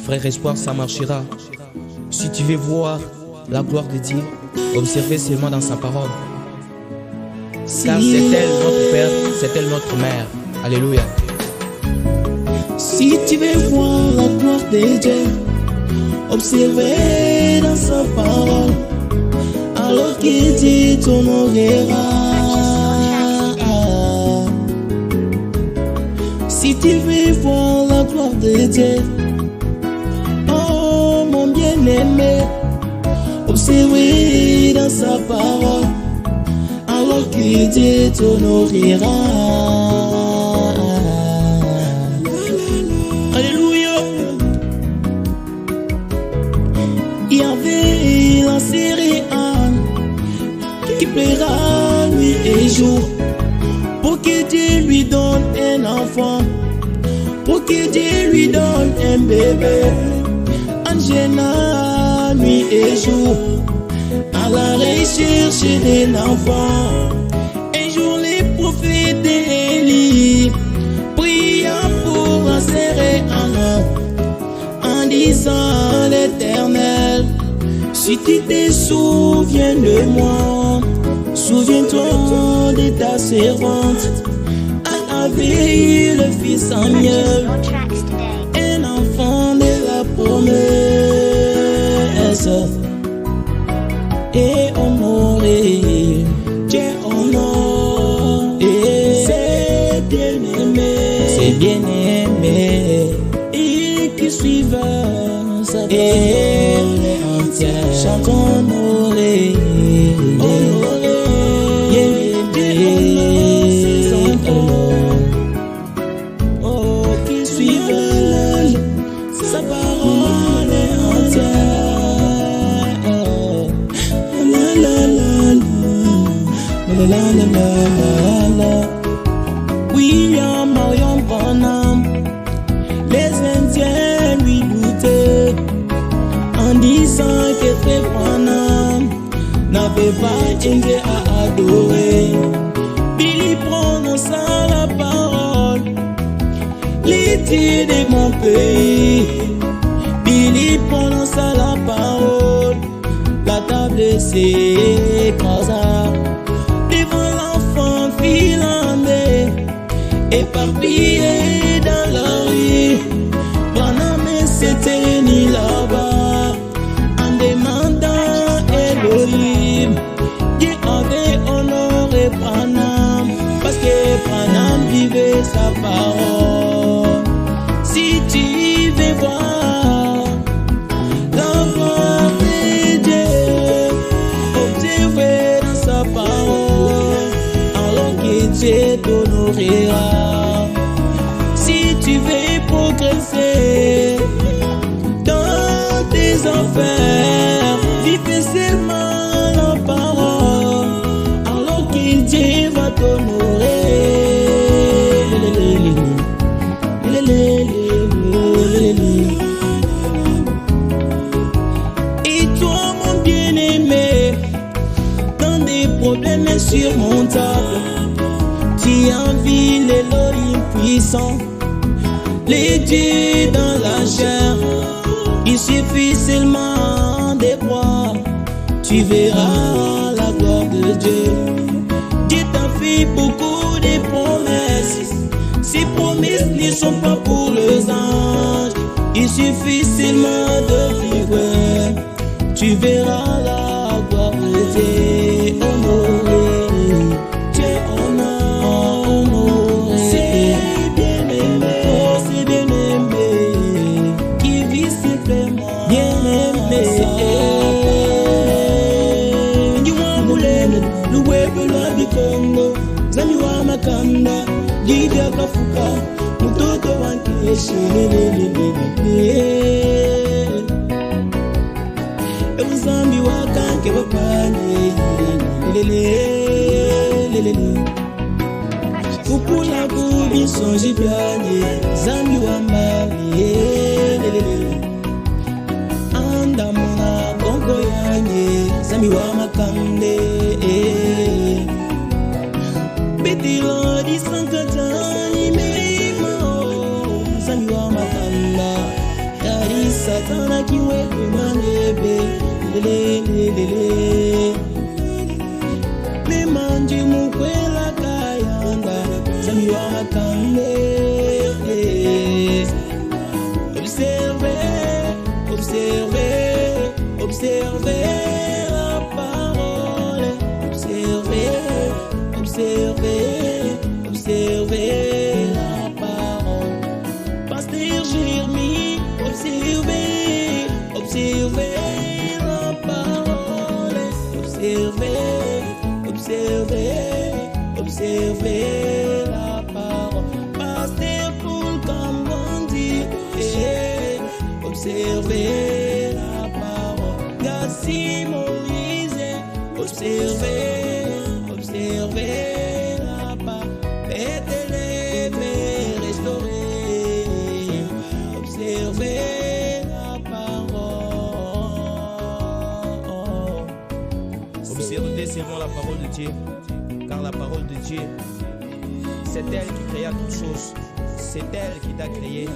Frère espoir, ça marchera. Si tu veux voir la gloire de Dieu, observez seulement dans sa parole. Car c'est elle notre Père, c'est elle notre Mère. Alléluia. Si tu veux voir la gloire de Dieu, observez dans sa parole. Alors que Dieu t'honorera. Si tu veux voir la gloire de Dieu, oh mon bien-aimé, observez dans sa parole. Alors que Dieu t'honorera. Alléluia. Il y avait la série Anne qui plaira nuit et jour pour que Dieu lui donne un enfant, pour que Dieu lui donne un bébé. Anne gêna nuit et jour à la recherche d'un enfant. Un jour les prophètes Élie priant pour insérer en disant à l'Éternel, si tu te souviens de moi, souviens-toi de ta servante. Elle avait eu le fils Samuel, un enfant de la promesse, et honoré, Dieu honore, et c'est bien aimé, et qui suivra sa parole entière. Chantons honoré, honoré, oh, qui suivra sa parole entière. William Marion Branham, les Indiens lui doutaient en disant que Frère Branham n'avait pas un Dieu à adorer. Billy prononça la parole, les dieux de mon pays. Billy prononça la parole, la table s'écrasa devant l'enfant finlandais, éparpillé dans la rue. Branham s'était mis là-bas en demandant Elohim. Dieu avait honoré Branham parce que Branham vivait sa parole. Si tu veux voir la gloire de Dieu, observez dans sa parole, alors que Dieu t'honorera. Si tu veux progresser dans tes affaires, vive seulement la parole, alors que Dieu va t'honorer. Et toi mon bien-aimé, dans des problèmes insurmontables, tu envies l'Élohim puissant, les dieux dans la chair. Il suffit seulement de croire, tu verras la gloire de Dieu. Dieu t'a fait beaucoup de promesses, ces promesses ne sont pas pour les anges. Il suffit seulement de vivre, tu verras la gloire de Dieu. Honoré, Dieu honoré, c'est bien aimé, oh c'est bien aimé, qui vit simplement, bien aimé. Niwamulele, luwebula bikongo, zaniwa makanda, Lydia Kafuka, mutoto wankeshe, Zambi wakanke bapane, Kukula kubi sonji byanye, Zambi wambali, Andamuna kongo yanye, Zambi wamakande, Betilo di sankatani meimo, Zambi wamakande. Satana qui ouais manebe lele me manje mukwela kayanda zami wa kande. Observez la parole, observez la parole. Pasteur Jérémie, observez la parole, observez la parole. Pasteur Paul Kambandi, observez la parole. Gassi Moïse, observez la parole. Bethléem restauré, observez la parole. Observez seulement la parole de Dieu, car la parole de Dieu, c'est elle qui créa toutes choses, c'est elle qui t'a créé,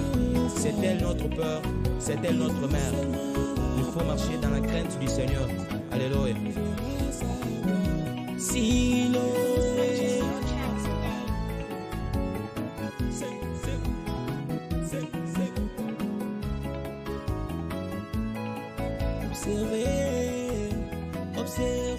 c'est elle notre peur, c'est elle notre mère. Il faut marcher dans la crainte du Seigneur. Alléluia. Observez